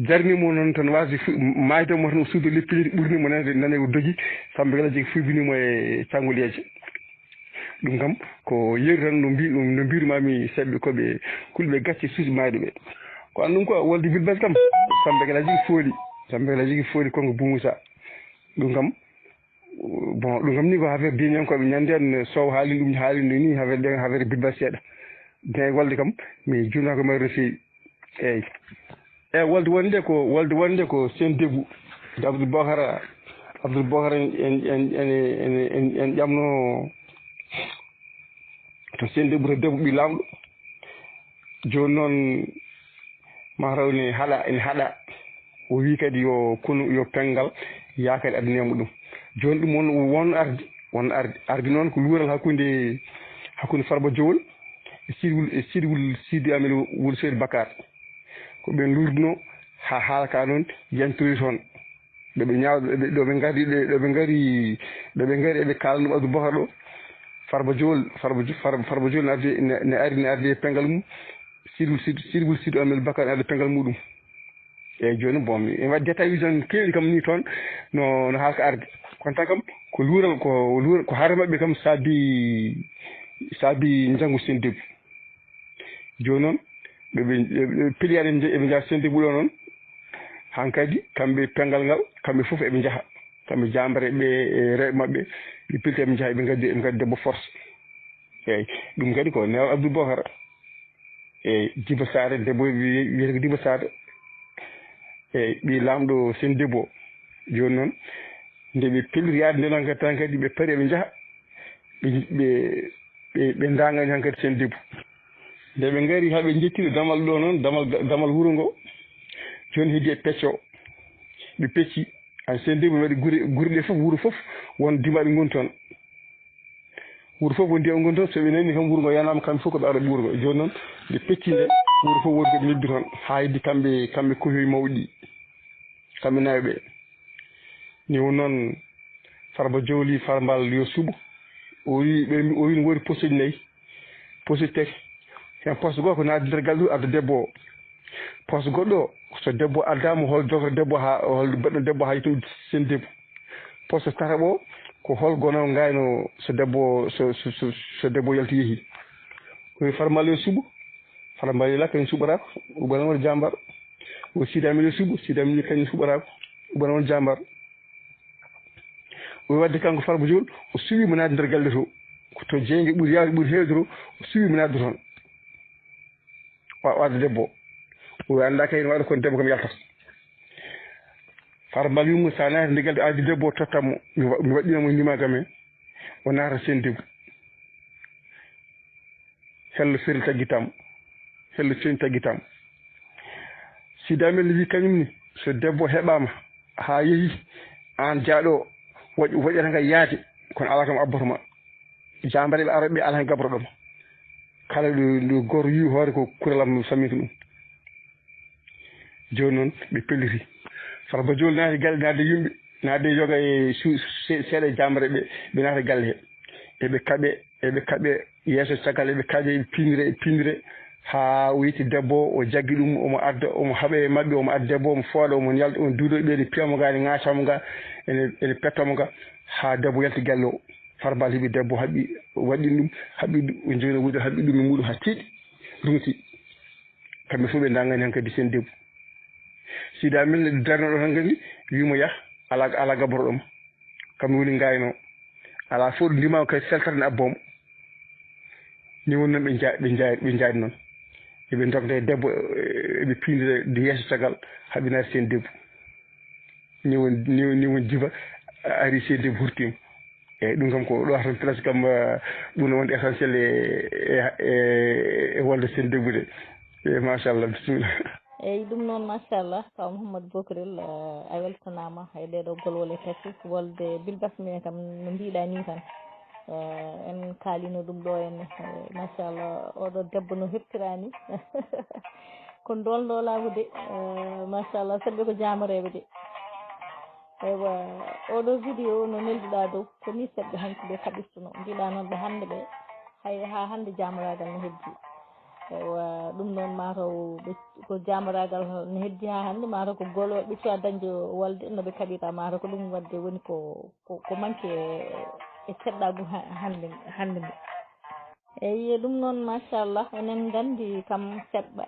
jarnimo noon tan wasde maydemo tan o suudo leppinide ɓurnimo nane o doogui Samba Guello Jeeri fuybinimo e Cangol Yejja ɗum kam ko yeeru tan no mbirumami seɓɓe koɓe kulɓe gacce suusi mayde ɓe ko an ɗum ko wolde bilbasi kam Samba Guello Jeeri fooli konko Bou Moussa ɗum kam bon ɗum kam ni ko affaire deñiyankoɓe ñanden Sow haali ɗum ni affaire bilbasi seeɗa mais wolde kam mi junako mayre no feewi eyyi wolde wonde ko Sen Debou Abdoul Bocara en ƴamno to Sen Debou to Debou ɓi lamɗo joni noon mataw ene haɗa o wi kadi yo pengal yakadi addanemo ɗum joni ɗum won ardi noon ko luural hakkude Farba Diowol Sidi Amin Wuro Seydi Bakar ko ɓen lurduno ha haalaka noon yantori toon ɗoɓe ngari eɓe kalano Abdou Bocar ɗo Farba Diowol ne ardi e pengal mum Sidi Amin Bakar ne ardi pengal muɗum eyyi joni bon mi waɗi détail uji tan keeɗi kam ni toon no haalka arde kono tan kam ko luural ko haare mabɓe kam saabi janggo Sen Debou joni noon ɓe piliyade eɓe jaa Sen Debou ɗo noon hankkadi kamɓe pengal ngal kamɓe foof eɓe jaaha kamɓe jambare ɓe e rewɓe mabɓe ɓe pilti eɓe jaaha eɓe gaddi debbo force eyyi ɗum kadi ko newa Abdou Bocar eyyi Djiba Sade debbo wiyete ko Djiba Sade eyyi ɓi lamɗo Sen Debou joni noon nde ɓe pelliti yaade nde noon kadi tan kadi ɓe paari eɓe jaaha ɓe dagani han kadi Sen Debou nde ɓe ngari haɓe jettiri damal ɗo noon damal wuro ngo joni heddi e pecco ɓe pecci an sendiɓe waɗi gure ɗe fof wuro fof won dimaɓe goni toon wuro fof won ndiyaɓe goni toon soɓe nani kam wuro ngo yanama kamɓe fof koɓe ara ɓuuro ngo joni noon ɓe pecci nde wuro fof woni koɓe nebbi toon ha heddi kamɓe kohoyi mawɗi ɗi kamɓe naaɓe ɓe ni won noon Farba Jowli Farbal yo suuɓo o wi no woodi poste uji 4 poste tati hen poste goto ko naati nder galle adda debbo o poste goɗɗo o so debbo addama hol jogoro debbo ha hol baɗɗo debbo ha yitum sen debbo poste tataɓo ko hol gono gayno so debbo so debbo yalti yeehi o wi Farmal yo suuɓo Farmal yo kañum suuɓorako uɓana won jambar o Sidamil yo suuɓo Sidamil kañum suuɓorako uɓana won jambar o wadde kanko Farba Jowli o suwimo naade nder galle to to jeygue ɓuuri yawde ɓuuri hewde to o suwimo naade toon o adda debbo o anda kayne waɗa kono debbo kam yaltata Farba wimo sa naati nder galle addi debbo o tottanmo mi waɗɗinamo ndimagam he o naata sen debbo hello seri taggitamo hello seni taggitamo Sidamel wi kañum ni so debbo heɓama ha yeehi an jaaɗo waɗata nga yaade kono ala kam abbatoma jambare ɓe araɓe ala hen gabro ɗoma kala ɗo goto yi hoore ko kurelam sammita ɗum joni noon ɓe pelliti Farba Jowli naati galle naatde yimɓe naatde yoga e seeɗa e jambare ɓe naata galle he eɓe kaɓe yeeso caggal eɓe kaaje eɓe pinire ha o yetti debbo o jaggi ɗum omo adda omo haaɓe mabɓe omo adda debbo omo fooɗa omo yalda omo duuɗo ɓe ne piyamo ga ne ŋacamo ga ene pettamo ga ha debbo yalti galle o Farbal heeɓi debbo haɓɓi waɗɗini ɗum haɓɓi o joni wuude haɓɓi ɗum e muɗum ha tiiɗi rumti kamɓe fof ɓe dangani hen kadi sen debbo Sidamel darnoɗo tan kadi wimo yah ala gaboroɗoma kamɓe woni gayno ala fof ɗo ndimama kadi seltata ne abbomo ni woni noon ɓe jaadi noon eɓe dogde debbo eɓe pindire de yeeso caggal haɓe naati sen debbo ni woni Djiba ari sen debbo hurtima eyyi ɗum kam ko ɗo tan presque kam ɓurno wonde essentiel e wolde sen debbo de e machallah bisimilla eyyi ɗum noon machallah kaw Mouhamadou Bokarel a weltanama e ɗeɗo golwole tati wolde bilbasmi kam no mbiɗa ni tan en kaalino ɗum ɗo henne machallah oɗo debbo no heptirani ko dolɗo laabude machallah saɗɓe ko jamareɓe de eywa oɗo vidéo no nelduɗa dow ko ni seɗɗe hankiɓe kaɓirtuno mbiɗa noon ɓe hande ɓe ha hande jamaragal no heddi eywa ɗum noon mataw ko jamaragal no heddi ha hande mataw ko golwoɓe ɓe cuwa dañde walde noɓe kaɓirta mataw ko ɗum wadde woni ko manque e seɗɗagu hande nde eyyi ɗum noon machallah enen gandi kam seɗɗa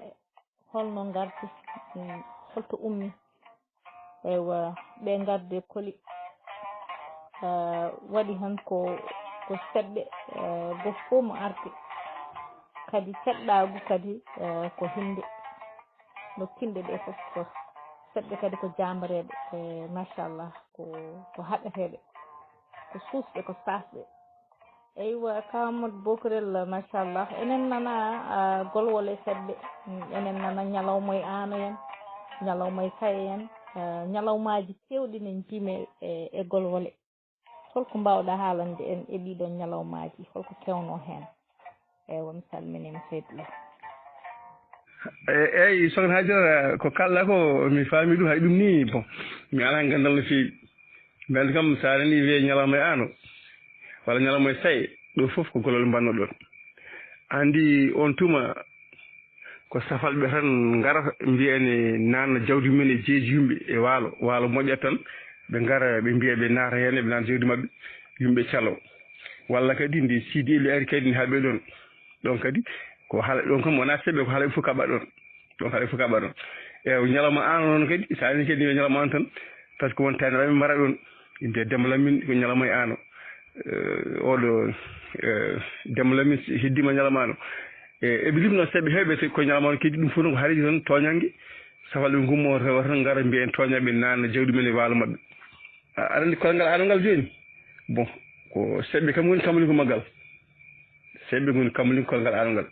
holno gardi holto ummi eywa ɓe garde kooli waɗi tan ko seɗɗe goto fof mo arde kadi seɗɗagu kadi ko hinde no tinde ɗe fof ko seɗɗe kadi ko jambareɓe machallah ko haɗeteɓe ko susɓe ko sasɓe eywa kaw Amadou Bokarel machallah enen nana golwole seɗɗe enen nana ñalawma e ano en ñalawma e saye en ñalawmaji kewɗi ne jiime e golwole holko mbawɗa haalande en e ɗiɗon ñalawmaji holko kewno hen eywa mi salminima seydi eyyi sokhna Hajara ko kalɗa ko mi faami ɗum hay ɗum ni bon mi ala gandal no feewi mbelde kam sa reni wiye ñalawma e ano walla ñalawma e saye ɗo foof ko golol mbannoɗon andi on tuma ko safalɓe tan garata mbiyane nanna jawdi mumen e jeeji yumɓe e waalo moƴƴat tan ɓe gara ɓe mbiya ɓe naata hen ɓe naata jawdi mabɓe yumɓe calo walla kadi nde Sidy Ely ari kadi ne haaɓe ɗon kadi ko haala ɗon kam wona seeɓe ko haala fof kaɓa ɗon eyi ñalawma ano noon kadi sa ani kadi ñalawma ano tan par ce que won taniraɓe mbara ɗon inde Demba Lamine ko ñalawma e ano oɗo Demba Lamine heddima ñalawma ano eɓe limno seeɓe hewɓe ko ñalawma ano kadi ɗum fof noon ko haareji tan toñangue safalɓe gummo rewa tan gara mbiyen toñaɓe nanna jawdi men e waalo mabɓe aɗa andi kolngal ano ngal joni bon ko seeɓe kam woni kamalin ko maggal seeɓe goni kamalin kolngal ano ngal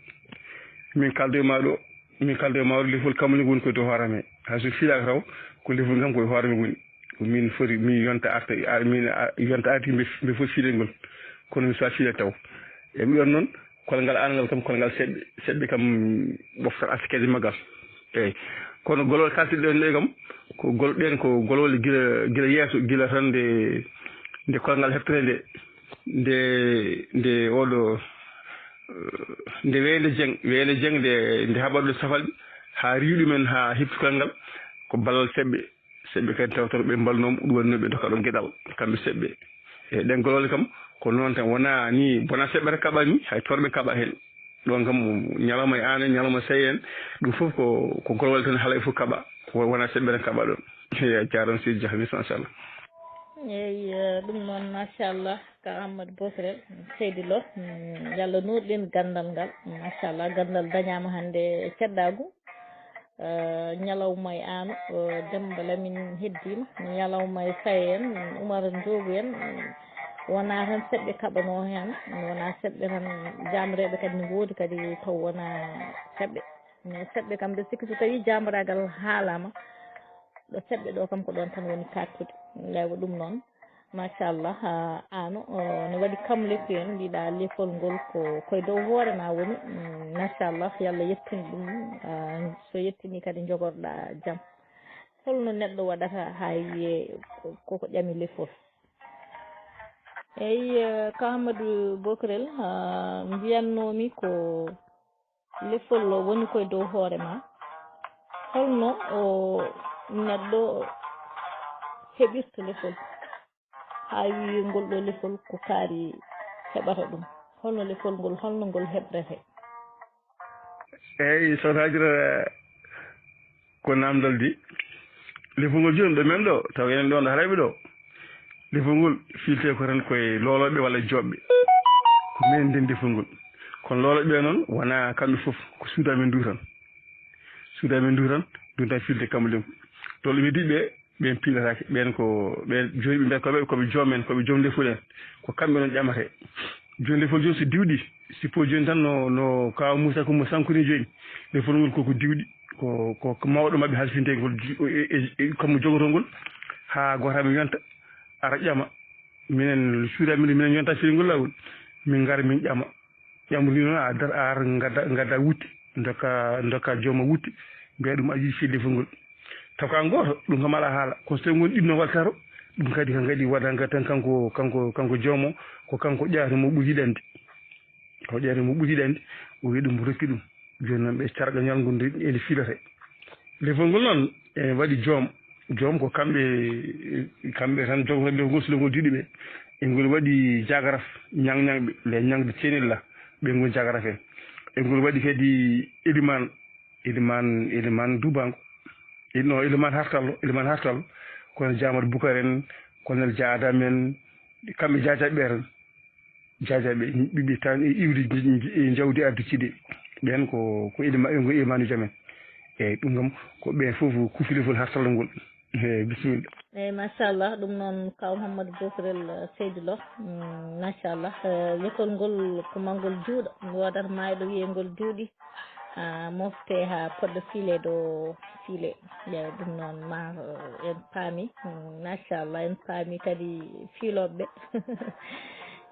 min kaldo ma ɗo min kaldo ma ɗo lefol kamni woni koye dow hoorame hay so fiilaka taw ko lefol ngam koye hoorame woni ko min foti min yonta arta min yonta arti mbe foti fiilel ngol kono mi suwa fiile taw e mi ɗon noon kolngal angal kam kolngal seɗɗe kam ɓoftat askede maggal eyyi kono golol kaltiɗen ɗe kam ko golɗen ko golole gila yeeso gila tan nde kolngal heɓtere nde oɗo nde weele jeng nde haɓaɗo safalɓe ha riiɗumen ha hepti kolngal ko ballal seɓɓe kadi tawtoro ɓe mbalnomo ɗum wanno ɓe doka ɗon gueɗal kamɓe seɓɓe e ɗen golole kam ko noon tan wona seɓɓe tan kaɓa ni hay torɓe kaɓa hen ɗon kam ñalawma e an en ñalawma sey en ɗum foof ko golwole tan haala e fof kaɓa wona seɓɓe tan kaɓa ɗon eyi jaram seydi Dia machallah eyyi ɗum noon machallah ka Amadou Bocarel seydi Lo yo Allah nurɗin gandal ngal machallah gandal dañama hande ceddagu ñalawma e an Demba Lamine heddima ñalawma e Saye en Oumar Ndiogu en wona tan seɓɓe kaɓano hen wona seɓɓe tan jamreɓe kadi ne goodi kadi taw wona seɓɓe mais seɓɓe kam mbe sikki so tawi jamragal haalama ɗo seɓɓe ɗo kam ko ɗon tan woni kattude gaywa ɗum noon machallah ano ne waɗi kam lekku en mbiɗa lefol ngol koye dow hoore ma woni machallah yo Allah yettini ɗum so yettini kadi jogorɗa jaam holno neɗɗo waɗata ha wiye koko ƴami lefol eyyi ka Amadou Bocarel mbiyannomi ko lefol woni koye dow hoore ma holno neɗɗo heɓirta lefol ha wi ngol ɗo lefol ko kaari heɓata ɗum holno lefol ngol holno ngol heɓrete eyyi sokhna Hajara ko namdal di lefol ngol joni ɗo men ɗo taw enen ɗon ɗo haraɓe ɗo lefol ngol filte ko tan koye loloɓe walla joɓɓe ko min nden lefol ngol kono loloɓe noon wona kamɓe foof ko suudamen ndu tan ɗum tan filte kammulen tolɓe heddiɓe ɓen piilatake ɓen joni ɓe mbiyata koɓe joomen koɓe joom lefol en ko kamɓe noon ƴamate joni lefol joni so diwɗi sippo joni tan no kawa Moussa ko mo sankoni joni lefol ngol koko diwɗi ko mawɗo mabɓe halfinte ngol kammo jogotongol ha gotaɓe yonta ara ƴama minen suuda minen yonta fiil ngol lawol min gara min ƴamri noon a ar gadda wutti dokka jooma wutti mbiya ɗum aji fiil lefol ngol taw ka goto ɗum kam ala haala kono so tawi gon ɗinno waltaro ɗum kadi ko kadi waɗanga tan kanko joomo ko kanko ƴaata mo ɓuuri yiɗande o wi ɗum rokki ɗum joni noon ɓe carga ñalngu ene filate lefol ngol noon ene waɗi joom ko kamɓe tan jogoto lefol ngol sulol ngol diɗi ɓe e ngol waɗi jagaraf ñangñangɓe les ñangde cenilla ɓe ngol jagaraf en e ngol waɗi kadi Elimane Dubanko no Elimane Hartallo kono Diamadou Boukar en kono Dia Adam en kamɓe jajaɓe ɓiɓɓe tan e iwde jawdi addu ciɗe ɓen ko Elimane Jamen eyyi ɗum kam ko ɓen foof kuufi lefol hartallo ngol bisimilla eyyi machallah ɗum noon kaw Mouhamadou Bocarel seydi Lo machallah lefol ngol ko mangol juuɗo wodata mayɗo wiyengol juuɗi mofte ha poɗɗo fiile ɗo fiile eyyi ɗum noon ma en paami machallah en paami kadi fiiloɓeɓe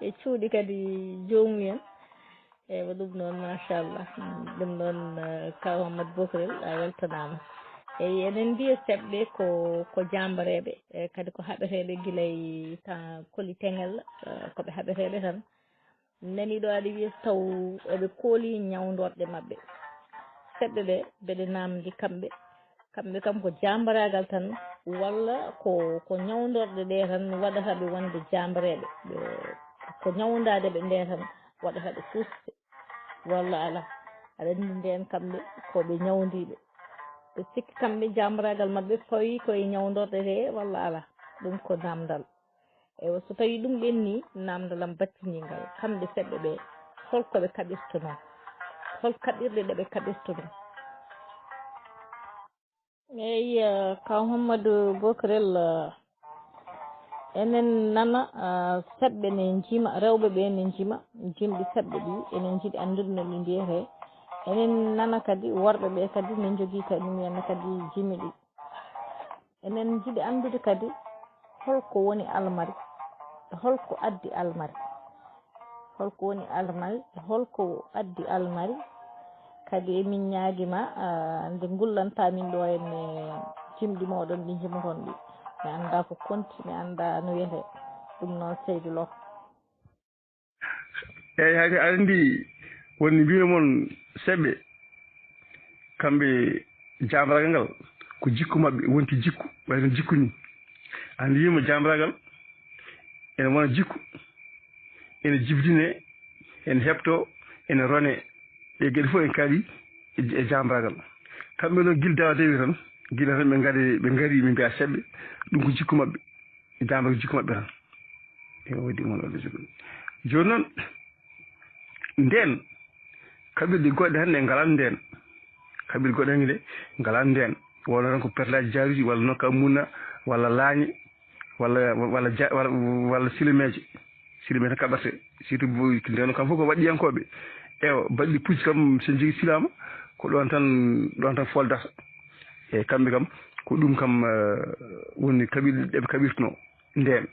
e cuuɗi kadi joomumen eyyi ɗum noon machallah ɗum noon kaw Mouhamadou Bocarel a weltanama eyyi enen mbiya seɓɓe ko jambareɓe e kadi ko haɓeteɓe guilay temps koli tengel koɓe haɓeteɓe tan nani ɗo aɗa wiya taw eɓe kooli ñawdorɗe mabɓe seɓɓe ɓe mbeɗe namdi kamɓe kam ko jambaragal tan walla ko ñawdorɗe ɗe tan waɗataɓe wonde jambareɓe ko ñawdadeɓe nde tan waɗataɓe suusde walla ala aɗa andi nden kamɓe koɓe ñawdiɓe ɓe sikki kamɓe jambaragal mabɓe fawi koye ñawdorɗe te walla ala ɗum ko namdal eyi so tawi ɗum ɓenni namdalam battinigal kamɓe seɓɓe ɓe holkoɓe kaɓirtono hol kaɓirɗe ɗeɓe kaɓirtono eyyi kaw Mouhamadou Bocarel enen nana seɓɓe ne jiima rewɓe ɓe ne jiima jimɗi seɓɓe ɗi enen jiiɗi andude no ɗi mbiyete enen nana kadi worɓe ɓe kadi ne jogii kadi mumen kadi jimiɗi enen jiɗi anndude kadi holko woni almari holko addi almari holko woni almari holko addi almari kadi emin ñaaguima nde gullanta min ɗo henne jimɗi moɗon ɗi jimoton ɗi mi annda ko konti mi annda no wiyete ɗum noon Seydou Lo eyyi hayde aɗa andi wonni mbino moon seɓɓe kamɓe jamragal ngal ko jikku mabɓe wonti jikku wayno jikku ni andi yima jamragal ene wona jikku ene jibdine ene heɓto ene rone e gueɗe fof en kaali e jamragal kamɓe noon guila dawa dewi tan guila tan ɓe gaari ɓe mbiya seɓɓe ɗum ko jikku mabɓe jamragal jikku mabɓe tan e wodi moon waɗa jogui joni noon nden kaɓirɗe goɗɗe hannde ngalan nden kaɓirɗe goɗɗe hannde ngalan nden wona tan ko perlaji jaaruji walla nokka munna walla laañe walla silimeje tan kaɓate surtout nden kam fof ko waɗɗiyankoɓe ewa baɗɗi pucci kam so jogui silama ko ɗon tan foldata e kamɓe kam ko ɗum kam woni kaɓirɗe ɗeɓe kaɓirtuno nden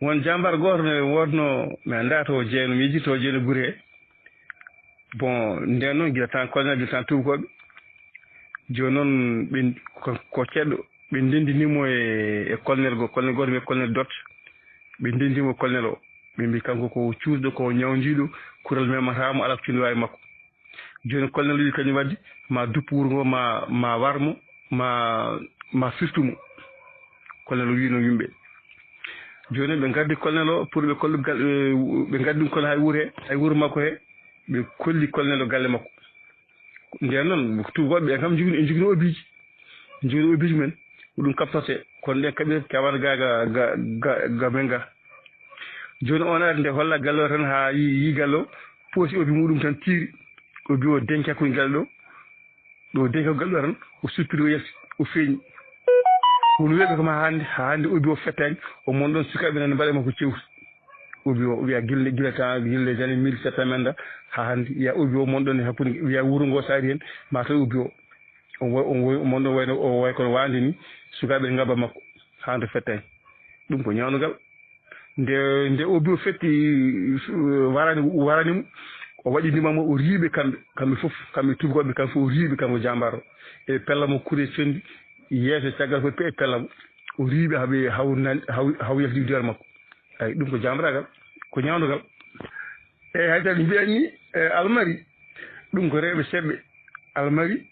won jambar goto ne wodno mi anda to jeeyno miiji to jeeyno guure he bon nden noon guila tan colonel guila tan tubakoɓe joni noon ɓe ko ceɗɗo ɓe ndendinimo e colonel goto wiye colonel dot ɓe ndendimo colonel o ɓe mbi kanko ko cuusɗo ko ñawdiɗo kural mematamo ala ko cindi wawi makko joni colonel wi kañum wadde ma duppo wuuro ngo ma warmo ma firtumo colonel o wino yimɓe joni ɓe gaddi colonel o pour ɓe kollu ɓe gaddi ɗum colonel hay wuuro makko he ɓe kolli colonel o galle makko nden noon tubakoɓe ɓen kam jogino obiji men ko ɗum kaptorte kono ɗen kaɓirta kawana ga men ga joni on ari nde holla galle o tan ha yi galle o poosi obi muɗum tan tiiri obi o denki hakkude galle ɗo denki hakkude galle o tan o suppiri o yalti o feeñi wono wiyaɓe kam ha hande obi o fettani o mon ɗon sukaɓe nane mbaɗe makko cewtu obi o wiya gille les années 1700 menda ha hande wiya obi o mon ɗon e hakkude wiya wuuro ngo saari hen mataw obi o mon ɗon wayno o way kono wande ni sukaɓe ngabba makko ha hande fettani ɗum ko ñawnugal nde obi o fetti waranimo o waɗinimamo o riiɓe kamɓe fof kamɓe tubakoɓe kamɓe fof o riiɓe kanko jambaro e pellamo kuure sendi yeeso caggal fof e pellamo o riiɓe haaɓe haw yalti dewar makko eyi ɗum ko jamragal ko ñawdugal eyyi hay tan mbiɗen ni almari ɗum ko rewɓe seɓɓe almari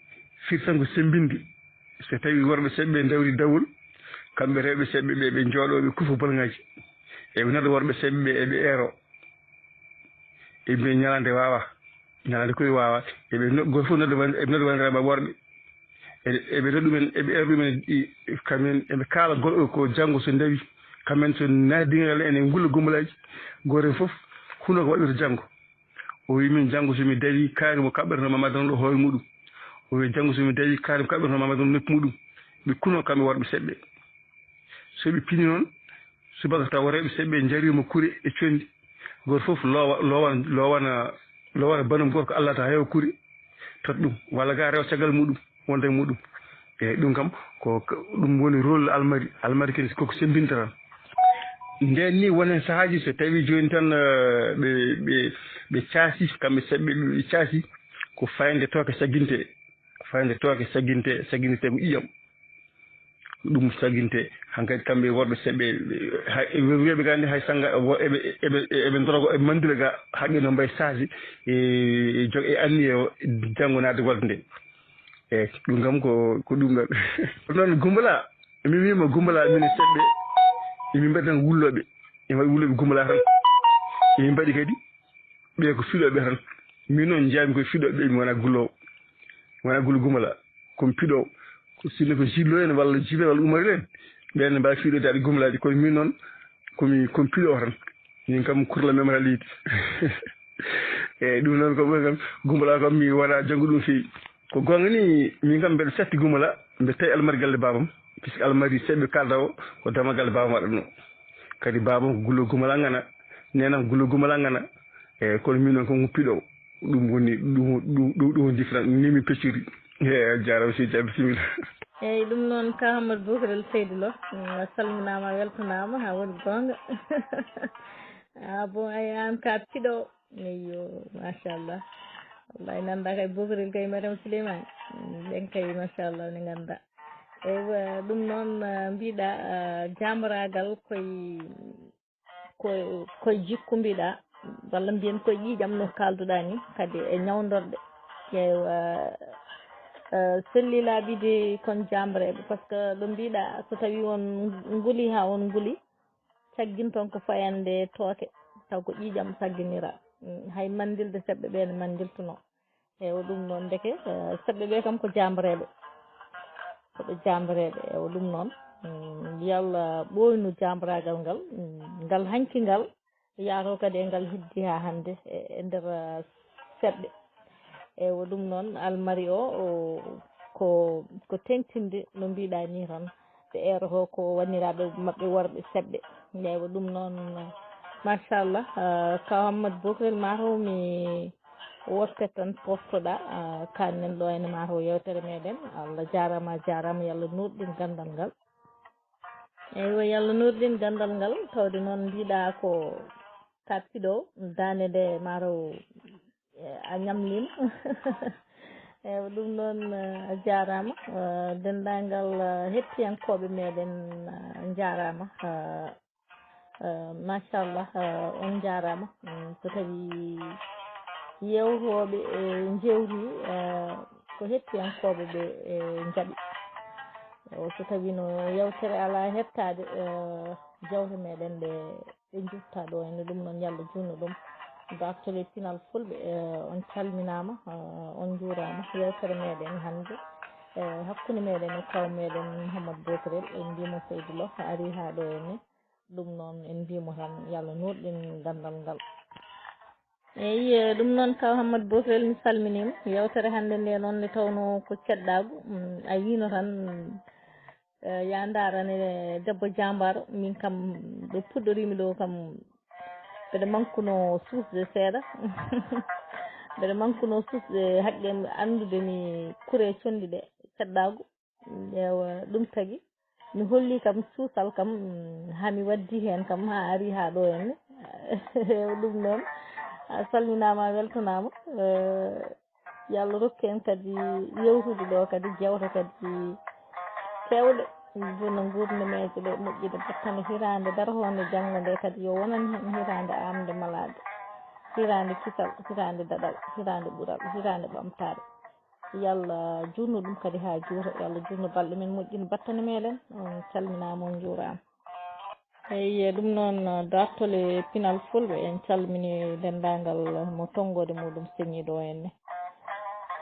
firti tan ko sembinde so tawi worɓe seɓɓe dawri dawol kamɓe rewɓe seɓɓe ɓe jooɗoɓe kufa bolŋaji eɓe nodda worɓe seɓɓe eɓe eero eɓe ñalande wawa ñalande koye wawa goto fof eɓe nodda wandiraɓe worɓe eɓe nodda ɗumen eɓe eero ɗumen kamen eɓe kaala ko janggo so dawi kamen so naadingal ene gulla gomolaji goto fof huno ko waɗirta janggo o wi min janggo somi dawi kaari mo kaɓɓatano mamadou ɗo hoore muɗum o wi janggo somi dawi kaari mo kaɓɓatano mamadou noppi muɗum ɓe kuno kamɓe worɓe seɓɓe soɓe pini noon subaka taw rewɓe seɓɓe jarima kuure e condi goto fof lowana banum goto ko Allah ta heewa kuure tot ɗum walla ga rewa caggal muɗum wonda e muɗum eyyi ɗum kam ko ɗum woni rôle almari kadi koko sembinta tan nden ni wonen sahaji so tawi joni tan ɓe caasi kamɓe seɓɓe ɓe caasi ko fayde tooke sagginte ko ƴiyam ɗum sagginte hankkadi kamɓe worɓe seɓɓe wiyaɓe gandi hay sanga eɓe dorogo eɓe mandira ga haqqe no mbay saasi e jog e anniye o janggo nadde wolde nde eyyi ɗum kam ko ɗumɗon noon Gumbala min wima Gumbala mine seɓɓe emin mbaɗi tan wulloɓe emi waɗi wulloɓe Gumbala tan emin mbaɗi kadi ɓe ko fiɗoɓe tan min noon jeyami koye fiɗoɓe mi wona gullowo Gumbala komi piɗowo sinno ko jillo en walla jibe walla umari en ɓenne mbawi fiɗode aɗa Gumbalaji kono min noon komi piɗowo tan min kam kurla memata leydi eyyi ɗum noon ko ɓen kam Gumbala kam mi wona janggo ɗum feewi ko gonga ni min kam mbeɗa setti Gumbala mbe tawi almari galle babam puisque almari seɓɓe kalda o ko dama galle babam waɗatno kadi babam ko gullo Gumbala ngana nenam gullo Gumbala ngana eyyi kono min noon ko piɗowo ɗum woni ɗum different nimi pecciri jarama si jaɓi simila eyyi ɗum noon ka Hammadou Bokarel Seydou Lo a salminama a weltanama ha woni gonga bon ay an ka piɗo eyyo machallah wallahi nanda kay Bokarel kay Mariame Souleymane ɓen kay machallah ne ganda eyyi ɗum noon mbiɗa jamragal koye jikku mbiɗa walla mbiyen koye ƴiƴam no kalduɗa ni kadi e ñawdorɗe ƴeewa sellilaɓide kon jamreɓe par ce que ɗo mbiɗa so tawi on guuli ha on guuli caggin toon ko fayande tooke taw ko ƴiƴam sagginira hay mandilde seɓɓe ɓe ne mandiltuno eyyi ɗum noon deke seɓɓe ɓe kam ko jamreɓe koɓe jamreɓe ewa ɗum noon yo Allah ɓoynu jamragal ngal ngal hanki ngal yaato kadi e ngal heddi ha hande e nder seɗɗe eywa ɗum noon almari o ko tengtinde no mbiɗa ni tan ɓe eroto ko wanniraɓe mabɓe worɓe seɓɓe eywa ɗum noon machallah kaw Hammadou Bokarel mataw mi woppet tan poftoɗa kannen ɗo ene mataw yewtere meɗen Allah jarama a jarama yo Allah nurɗin gandal ngal eywa yo Allah nurɗin gandal ngal tawde noon mbiɗa ko tappiɗo dande nde mataw a ñamlima eywa ɗum noon a jarama dendagal hettiyankoɓe meɗen jarama machallah on jarama so tawi yewtoɓe jewti ko hettiyankoɓe ɓe jaaɓi so tawi no yewtere ala hettade jawte meɗen ɗe jutta ɗo henne ɗum noon Yallah junno ɗum dartole pinal fulɓe on calminama on juurama yewtere meɗen hande hakkude meɗen e kaw meɗen Hammadou Bokarel en mbimo Seydou Lo ari ha ɗo henne ɗum noon en mbimo tan Yallah nurɗin gandal ngal eyyi ɗum noon kaw Hammadou Bokarel mi salminima yewtere hande nde noon ne tawno ko ceɗɗagu a yino tan ya darane debbo jambaro min kam ɗo puɗɗorimi ɗo kam mbeɗa mankuno susde seeɗa mbeɗa mankuno susde haqqe andude mi kuure condi ɗe ceɗɗagu ƴeewa ɗum tagui mi holli kam suusal kam hami waddi hen kam ha ari ha ɗo henne ɗum noon a salminama a weltanama yo Allah rokku en kadi yewtude ɗo kadi jewta kadi kewɗe wona gurnumeje ɗe moƴƴude battane hirande darotode janggo nde kadi yo wonan hen hirande amde malade hirande kisal hirande daɗal hirande ɓuural hirande ɓamtare yo Allah junnu ɗum kadi ha juuta yo Allah junnu balɗe men moƴƴina battane meɗen on calminama on juurama eyyi ɗum noon dartole pinal fulɓe en calmini dendagal mo tonggode muɗum señi ɗo henne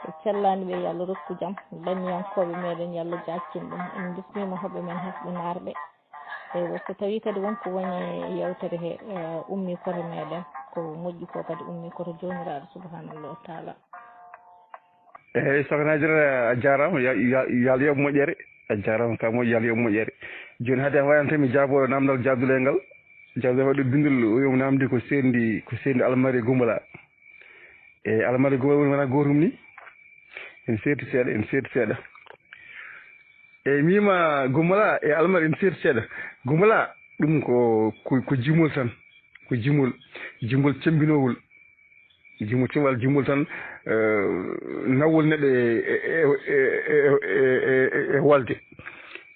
e cellani ɓe yo Allah rokku jaam dañiyankoɓe meɗen yo Allah jaccin ɗum en bismima hoɓɓe men hasɓe narɓe eyyi so tawi kadi wonko woni yewtere he ummi koto meɗen ko moƴƴi ko kadi ummi koto jomiraɗo subahanallahi wa taala eyyi sokhna Adjara a jarama yo Allah yoɓ moƴƴere a jarama ka moƴƴi yo Allah yoɓ moƴƴere joni haade an wayano tan mi jaabo namdal jabdulel ngal jabdulel waɗi bindol o yomi namdi ko sendi almari Goumbala e almari Goumbala woni wona gotum ni en seeti seeɗa eyyi mima Goumbala e almari en seeti seeɗa Goumbala ɗum ko jimol tan ko jimol cembinowol jimol tan nawwol neɗɗo e walde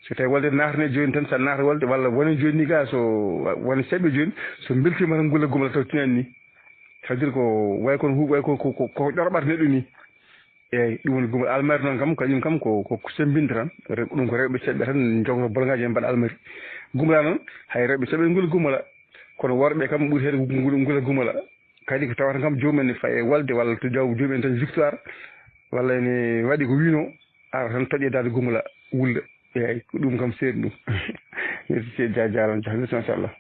so tawi walde natane joni tan sa naata walde walla wona joni ni ga so wona seɓɓe joni so beltima tan gulla Goumbala taw tinani ni ça veut dire ko way kono way ko ɗorɓata neɗɗo ni eyyi ɗum woni Goumbala almari noon kam kañum kam ko sembinde tan ɗum ko rewɓe seɓɓe tan jogto bolgaji en mbaɗa almari Goumbala noon hay rewɓe seɓɓe guula Goumbala kono worɓe kam ɓuuri hen guula Goumbala kadi ko tawata kam jomumen faye walde walla to jaw jomumen tan victoire walla ene waɗi ko wino ara tan tooƴe dade Goumbala wulla eyyi ko ɗum kam seeɗi ɗum merci jarama machallah